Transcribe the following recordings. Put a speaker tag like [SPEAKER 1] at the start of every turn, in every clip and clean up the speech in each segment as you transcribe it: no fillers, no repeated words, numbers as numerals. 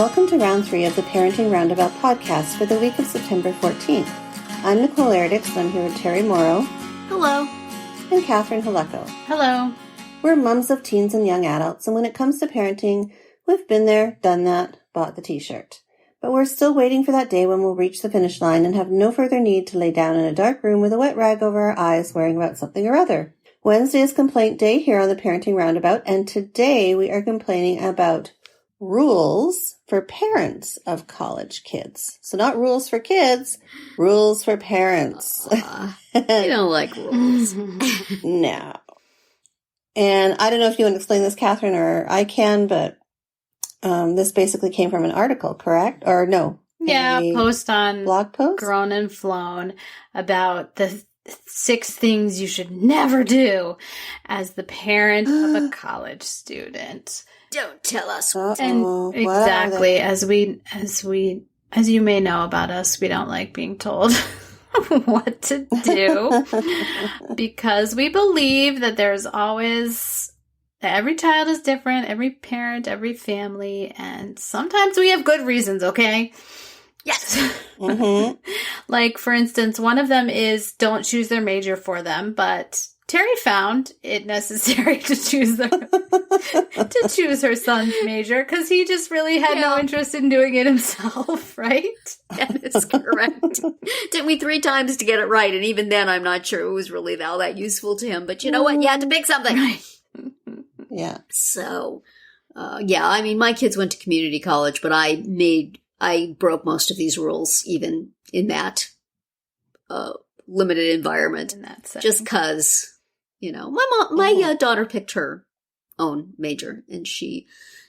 [SPEAKER 1] Welcome to round 3 of the Parenting Roundabout podcast for the week of September 14th. I'm Nicole Erdix, and I'm here with Terry Morrow.
[SPEAKER 2] Hello.
[SPEAKER 1] And Catherine Halecko.
[SPEAKER 3] Hello.
[SPEAKER 1] We're mums of teens and young adults, and when it comes to parenting, we've been there, done that, bought the t-shirt. But we're still waiting for that day when we'll reach the finish line and have no further need to lay down in a dark room with a wet rag over our eyes worrying about something or other. Wednesday is complaint day here on the Parenting Roundabout, and today we are complaining about rules for parents of college kids. So not rules for kids, rules for parents.
[SPEAKER 2] You don't like rules.
[SPEAKER 1] No. And I don't know if you want to explain this, Catherine, or I can, but this basically came from an article, correct? Or no?
[SPEAKER 3] Yeah, a post on
[SPEAKER 1] blog post?
[SPEAKER 3] Grown and Flown about the 6 things you should never do as the parent of a college student.
[SPEAKER 2] Don't tell us.
[SPEAKER 3] And exactly, as you may know about us, we don't like being told what to do because we believe that every child is different, every parent, every family, and sometimes we have good reasons, okay?
[SPEAKER 2] Yes.
[SPEAKER 1] Mm-hmm.
[SPEAKER 3] Like, for instance, one of them is don't choose their major for them, but Terry found it necessary to choose her son's major because he just really had no interest in doing it himself, right?
[SPEAKER 2] That is correct. Took me 3 times to get it right, and even then I'm not sure it was really all that useful to him. But you know what? You had to pick something.
[SPEAKER 3] Right.
[SPEAKER 1] Yeah.
[SPEAKER 2] So, I mean, my kids went to community college, but I broke most of these rules, even in that limited environment.
[SPEAKER 3] In that setting.
[SPEAKER 2] Just because, my daughter picked her own major, and she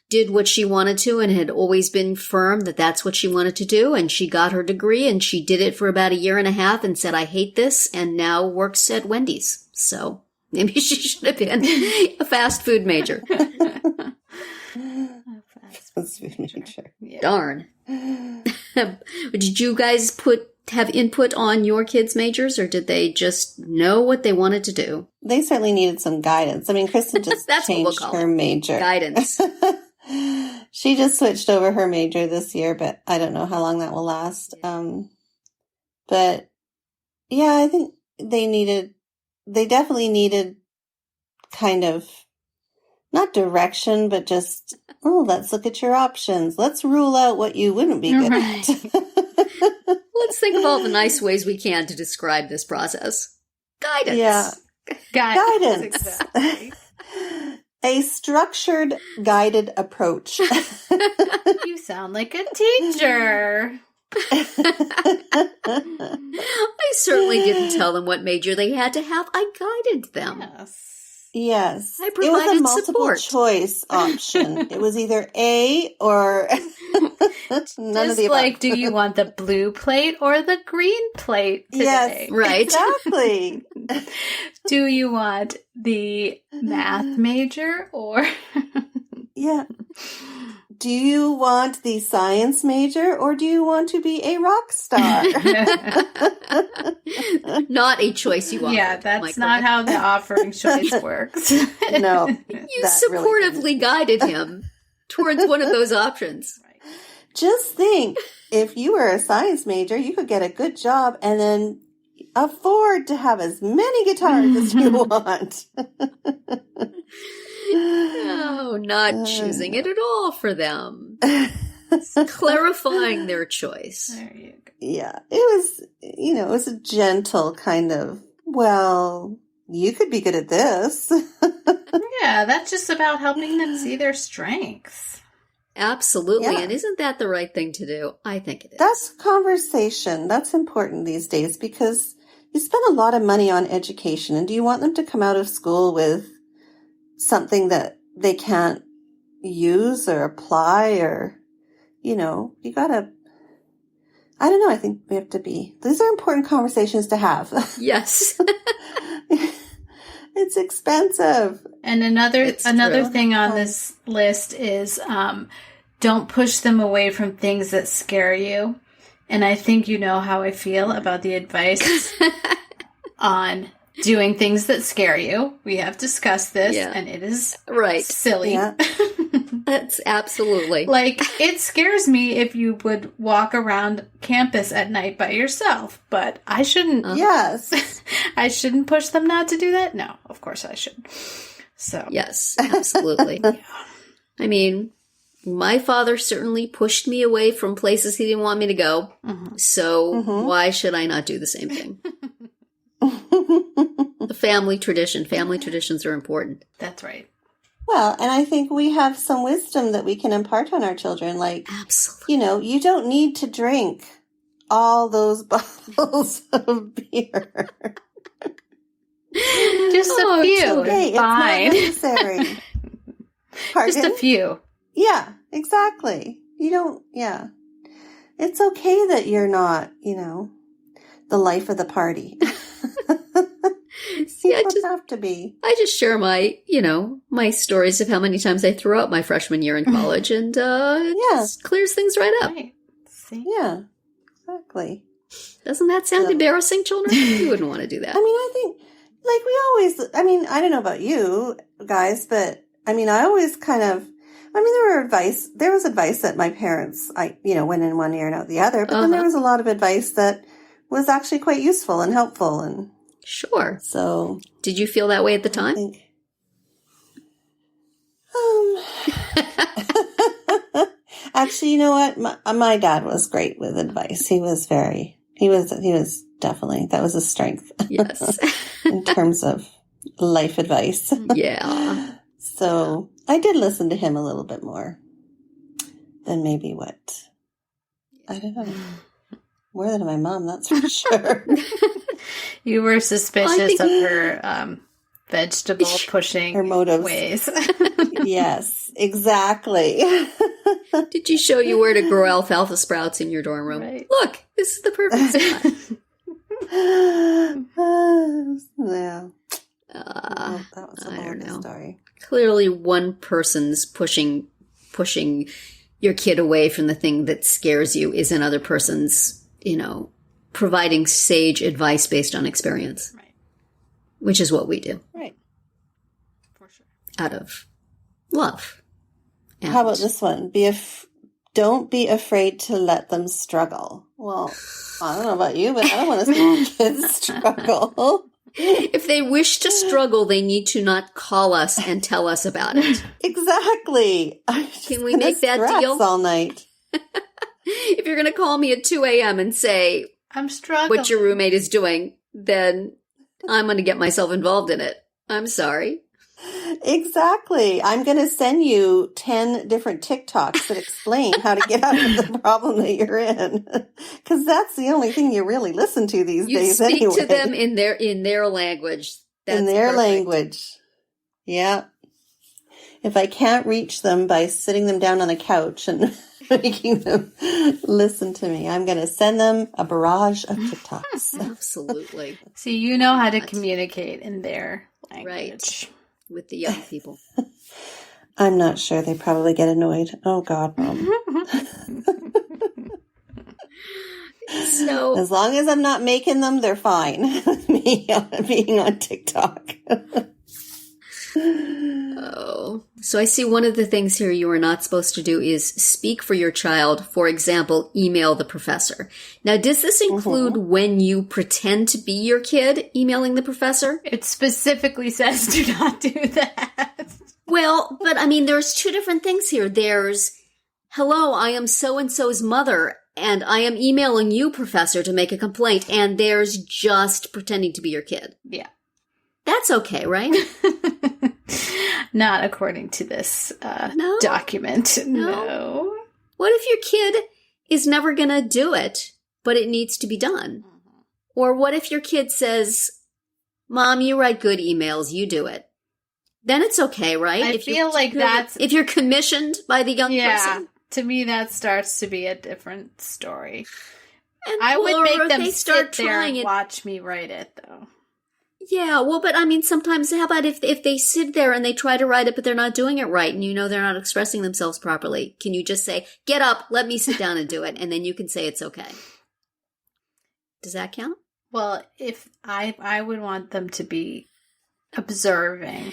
[SPEAKER 2] did what she wanted to and had always been firm that that's what she wanted to do. And she got her degree, and she did it for about 1.5 years and said, I hate this, and now works at Wendy's. So maybe she should have been a fast food major.
[SPEAKER 1] Fast food major.
[SPEAKER 3] Yeah.
[SPEAKER 2] Darn. Did you guys have input on your kids' majors, or did they just know what they wanted to do?
[SPEAKER 1] They certainly needed some guidance. I mean, Kristen just changed her major.
[SPEAKER 2] Guidance.
[SPEAKER 1] She just switched over her major this year, but I don't know how long that will last. But yeah, I think they definitely needed kind of, not direction, but just, let's look at your options. Let's rule out what you wouldn't be good at.
[SPEAKER 2] Let's think of all the nice ways we can to describe this process. Guidance.
[SPEAKER 1] Yeah. Guidance.
[SPEAKER 3] Exactly.
[SPEAKER 1] A structured, guided approach.
[SPEAKER 3] You sound like a teacher.
[SPEAKER 2] I certainly didn't tell them what major they had to have. I guided them.
[SPEAKER 1] Yes.
[SPEAKER 2] I
[SPEAKER 1] It
[SPEAKER 2] provided
[SPEAKER 1] was a multiple
[SPEAKER 2] support.
[SPEAKER 1] choice option. It was either A or none of the above.
[SPEAKER 3] Do you want the blue plate or the green plate today?
[SPEAKER 1] Yes,
[SPEAKER 2] Right.
[SPEAKER 1] Exactly.
[SPEAKER 3] Do you want the math major or...
[SPEAKER 1] Yeah. Do you want the science major or do you want to be a rock star?
[SPEAKER 2] Not a choice you offered.
[SPEAKER 3] Yeah, that's not how the offering choice works.
[SPEAKER 1] No.
[SPEAKER 2] You supportively guided him towards one of those options.
[SPEAKER 1] Just think, if you were a science major, you could get a good job and then afford to have as many guitars as you want.
[SPEAKER 2] No, not choosing it at all for them. Clarifying their choice.
[SPEAKER 3] There you go.
[SPEAKER 1] Yeah, it was a gentle kind of, well, you could be good at this.
[SPEAKER 3] Yeah, that's just about helping them see their strengths.
[SPEAKER 2] Absolutely.
[SPEAKER 1] Yeah.
[SPEAKER 2] And isn't that the right thing to do? I think it is.
[SPEAKER 1] That's conversation. That's important these days because you spend a lot of money on education. And do you want them to come out of school with something that they can't use or apply or, you gotta, I don't know. I think we have to these are important conversations to have.
[SPEAKER 2] Yes.
[SPEAKER 1] It's expensive.
[SPEAKER 3] And another
[SPEAKER 2] true.
[SPEAKER 3] thing on this list is don't push them away from things that scare you. And I think you know how I feel about the advice on doing things that scare you. We have discussed this, and it is
[SPEAKER 2] right.
[SPEAKER 3] silly.
[SPEAKER 1] Yeah.
[SPEAKER 2] That's absolutely.
[SPEAKER 3] Like, it scares me if you would walk around campus at night by yourself, but I shouldn't.
[SPEAKER 1] Yes.
[SPEAKER 3] I shouldn't push them not to do that? No, of course I should. So.
[SPEAKER 2] Yes, absolutely. I mean, my father certainly pushed me away from places he didn't want me to go. So why should I not do the same thing? The family tradition. Family traditions are important.
[SPEAKER 3] That's right.
[SPEAKER 1] Well, and I think we have some wisdom that we can impart on our children. Like,
[SPEAKER 2] Absolutely.
[SPEAKER 1] you know, you don't need to drink all those bottles of beer.
[SPEAKER 3] Just a few.
[SPEAKER 1] Okay,
[SPEAKER 3] It's fine.
[SPEAKER 1] It's not necessary. Pardon?
[SPEAKER 3] Just a few.
[SPEAKER 1] Yeah, exactly. You don't, yeah. It's okay that you're not, you know, the life of the party.
[SPEAKER 2] See,
[SPEAKER 1] You don't have to be.
[SPEAKER 2] I just share my, my stories of how many times I threw up my freshman year in college, and it just clears things right up.
[SPEAKER 3] Right. See?
[SPEAKER 1] Yeah, exactly.
[SPEAKER 2] Doesn't that sound embarrassing, children? You wouldn't want to do that.
[SPEAKER 1] I mean, I think, like, I don't know about you guys, but, I mean, I always there was advice that my parents, went in one ear and out the other, but then there was a lot of advice that was actually quite useful and helpful, and
[SPEAKER 2] sure.
[SPEAKER 1] so.
[SPEAKER 2] Did you feel that way at the
[SPEAKER 1] I
[SPEAKER 2] time?
[SPEAKER 1] think, actually, you know what? My dad was great with advice. He was definitely, that was a strength.
[SPEAKER 2] Yes.
[SPEAKER 1] In terms of life advice.
[SPEAKER 2] Yeah.
[SPEAKER 1] So I did listen to him a little bit more than maybe I don't know, more than my mom, that's for sure.
[SPEAKER 3] You were suspicious of her vegetable pushing
[SPEAKER 1] her motives.
[SPEAKER 3] ways.
[SPEAKER 1] Yes, exactly.
[SPEAKER 2] Did she show you where to grow alfalfa sprouts in your dorm room?
[SPEAKER 3] Right.
[SPEAKER 2] Look, this is the perfect spot.
[SPEAKER 1] Yeah. That was a
[SPEAKER 2] I don't know.
[SPEAKER 1] story.
[SPEAKER 2] Clearly, one person's pushing your kid away from the thing that scares you is another person's, providing sage advice based on experience.
[SPEAKER 3] Right.
[SPEAKER 2] Which is what we do.
[SPEAKER 1] Right.
[SPEAKER 3] For sure.
[SPEAKER 2] Out of love. And
[SPEAKER 1] How about this one? Don't be afraid to let them struggle. Well, I don't know about you, but I don't want to see kids struggle.
[SPEAKER 2] If they wish to struggle, they need to not call us and tell us about it.
[SPEAKER 1] Exactly.
[SPEAKER 2] Can we make that deal?
[SPEAKER 1] All night.
[SPEAKER 2] If you're going to call me at 2 a.m. and say
[SPEAKER 3] I'm struggling.
[SPEAKER 2] what your roommate is doing, then I'm going to get myself involved in it. I'm sorry.
[SPEAKER 1] Exactly. I'm going to send you 10 different TikToks that explain how to get out of the problem that you're in. Because that's the only thing you really listen to these
[SPEAKER 2] You
[SPEAKER 1] days
[SPEAKER 2] speak
[SPEAKER 1] anyway.
[SPEAKER 2] to them in their language. That's
[SPEAKER 1] in their
[SPEAKER 2] perfect.
[SPEAKER 1] language. Yeah. If I can't reach them by sitting them down on the couch and making them listen to me, I'm going to send them a barrage of TikToks.
[SPEAKER 2] Absolutely.
[SPEAKER 3] See, you know how to communicate in their language.
[SPEAKER 2] Right. With the young people.
[SPEAKER 1] I'm not sure. They probably get annoyed. Oh, God, Mom.
[SPEAKER 2] So,
[SPEAKER 1] As long as I'm not making them, they're fine. Me being on TikTok.
[SPEAKER 2] So I see one of the things here you are not supposed to do is speak for your child. For example, email the professor. Now, does this include when you pretend to be your kid emailing the professor?
[SPEAKER 3] It specifically says do not do that.
[SPEAKER 2] Well, but I mean, there's two different things here. There's, hello, I am so-and-so's mother, and I am emailing you, professor, to make a complaint. And there's just pretending to be your kid.
[SPEAKER 3] Yeah.
[SPEAKER 2] That's okay, right?
[SPEAKER 3] Not according to this
[SPEAKER 2] No?
[SPEAKER 3] document. No.
[SPEAKER 2] What if your kid is never going to do it, but it needs to be done? Or what if your kid says, Mom, you write good emails, you do it. Then it's okay, right?
[SPEAKER 3] I feel like that's...
[SPEAKER 2] If you're commissioned by the young person.
[SPEAKER 3] To me, that starts to be a different story.
[SPEAKER 2] And,
[SPEAKER 3] I would
[SPEAKER 2] or
[SPEAKER 3] make them
[SPEAKER 2] they start
[SPEAKER 3] sit there
[SPEAKER 2] trying
[SPEAKER 3] and
[SPEAKER 2] it.
[SPEAKER 3] watch me write it, though.
[SPEAKER 2] Yeah, well, but I mean, sometimes, how about if they sit there and they try to write it, but they're not doing it right, and they're not expressing themselves properly? Can you just say, get up, let me sit down and do it, and then you can say it's okay? Does that count?
[SPEAKER 3] Well, if I would want them to be observing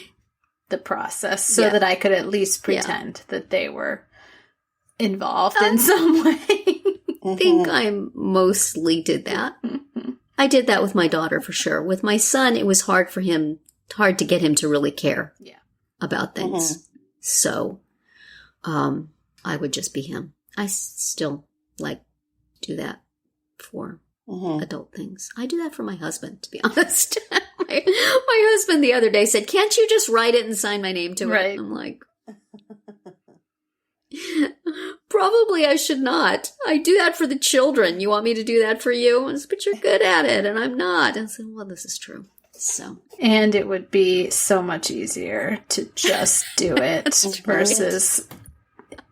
[SPEAKER 3] the process so
[SPEAKER 2] Yeah.
[SPEAKER 3] that I could at least pretend that they were involved in some way.
[SPEAKER 2] I think I mostly did that. I did that with my daughter for sure. With my son, it was hard to get him to really care about things. So, I would just be him. I still do that for adult things. I do that for my husband, to be honest. my husband the other day said, "Can't you just write it and sign my name to it?"
[SPEAKER 3] Right.
[SPEAKER 2] I'm like, probably I should not. I do that for the children. You want me to do that for you? I said, but you're good at it, and I'm not. And I said, well, this is true. So,
[SPEAKER 3] And it would be so much easier to just do it versus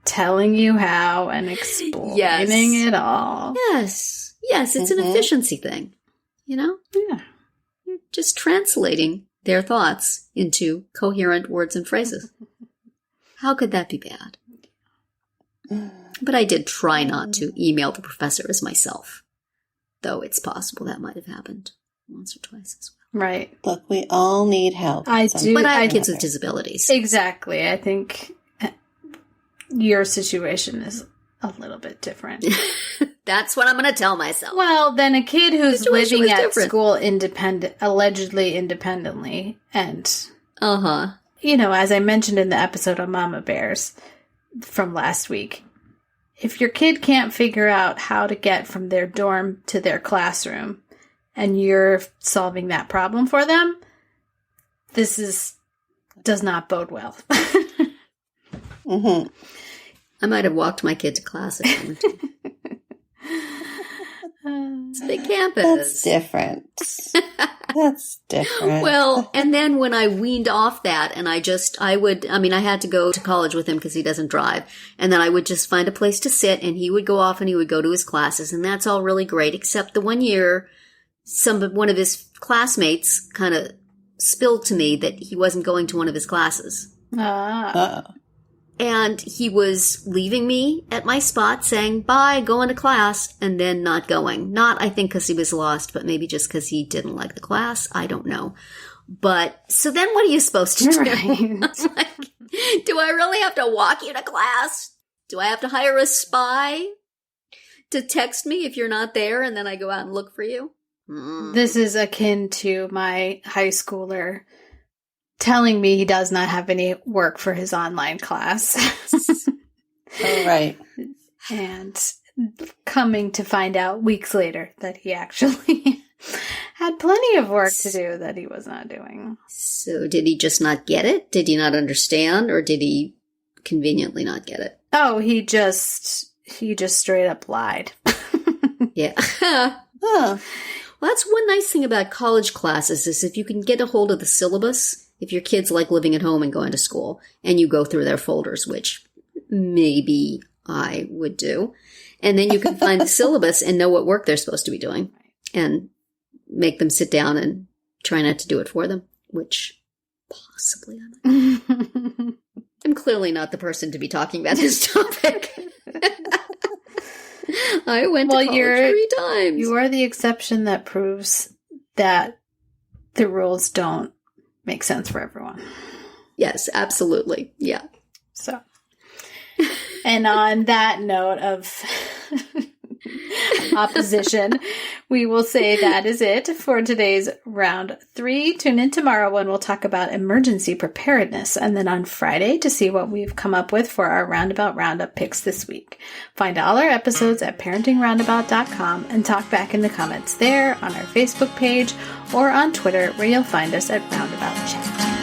[SPEAKER 3] telling you how and explaining it all.
[SPEAKER 2] yes, it's an efficiency thing. You know,
[SPEAKER 3] Yeah.
[SPEAKER 2] you're just translating their thoughts into coherent words and phrases. How could that be bad? But I did try not to email the professor as myself, though it's possible that might have happened once or twice as well.
[SPEAKER 3] Right.
[SPEAKER 1] Look, we all need help.
[SPEAKER 3] I do.
[SPEAKER 2] But I have
[SPEAKER 3] I-
[SPEAKER 2] kids with disabilities.
[SPEAKER 3] Exactly. I think your situation is a little bit different.
[SPEAKER 2] That's what I'm going to tell myself.
[SPEAKER 3] Well, then a kid who's
[SPEAKER 2] Situation
[SPEAKER 3] living
[SPEAKER 2] was
[SPEAKER 3] at
[SPEAKER 2] different.
[SPEAKER 3] school allegedly independently, and,
[SPEAKER 2] Uh-huh.
[SPEAKER 3] as I mentioned in the episode on Mama Bears from last week, if your kid can't figure out how to get from their dorm to their classroom, and you're solving that problem for them, does not bode well.
[SPEAKER 2] I might have walked my kid to class if I wanted to. It's a big campus.
[SPEAKER 1] That's different. That's different.
[SPEAKER 2] Well, and then when I weaned off that and I had to go to college with him because he doesn't drive. And then I would just find a place to sit and he would go off and he would go to his classes. And that's all really great, except the one year one of his classmates kind of spilled to me that he wasn't going to one of his classes. And he was leaving me at my spot saying, bye, going to class, and then not going. Not, I think, because he was lost, but maybe just because he didn't like the class. I don't know. But, so then what are you supposed to do?
[SPEAKER 3] Right.
[SPEAKER 2] Do I really have to walk you to class? Do I have to hire a spy to text me if you're not there and then I go out and look for you?
[SPEAKER 3] This is akin to my high schooler telling me he does not have any work for his online class.
[SPEAKER 1] All right.
[SPEAKER 3] And coming to find out weeks later that he actually had plenty of work to do that he was not doing.
[SPEAKER 2] So did he just not get it? Did he not understand? Or did he conveniently not get it?
[SPEAKER 3] Oh, he just straight up lied.
[SPEAKER 2] Yeah.
[SPEAKER 1] Huh.
[SPEAKER 2] Well, that's one nice thing about college classes is if you can get a hold of the syllabus, if your kids like living at home and going to school, and you go through their folders, which maybe I would do, and then you can find the syllabus and know what work they're supposed to be doing and make them sit down and try not to do it for them, which possibly I'm clearly not the person to be talking about this topic. I went to college 3 times.
[SPEAKER 3] You are the exception that proves that the rules don't make sense for everyone.
[SPEAKER 2] Yes, absolutely. Yeah.
[SPEAKER 3] So, and on that note of opposition, we will say that is it for today's round 3. Tune in tomorrow when we'll talk about emergency preparedness, and then on Friday to see what we've come up with for our Roundabout Roundup picks this week. Find all our episodes at parentingroundabout.com and talk back in the comments there, on our Facebook page, or on Twitter, where you'll find us at Roundabout Chat.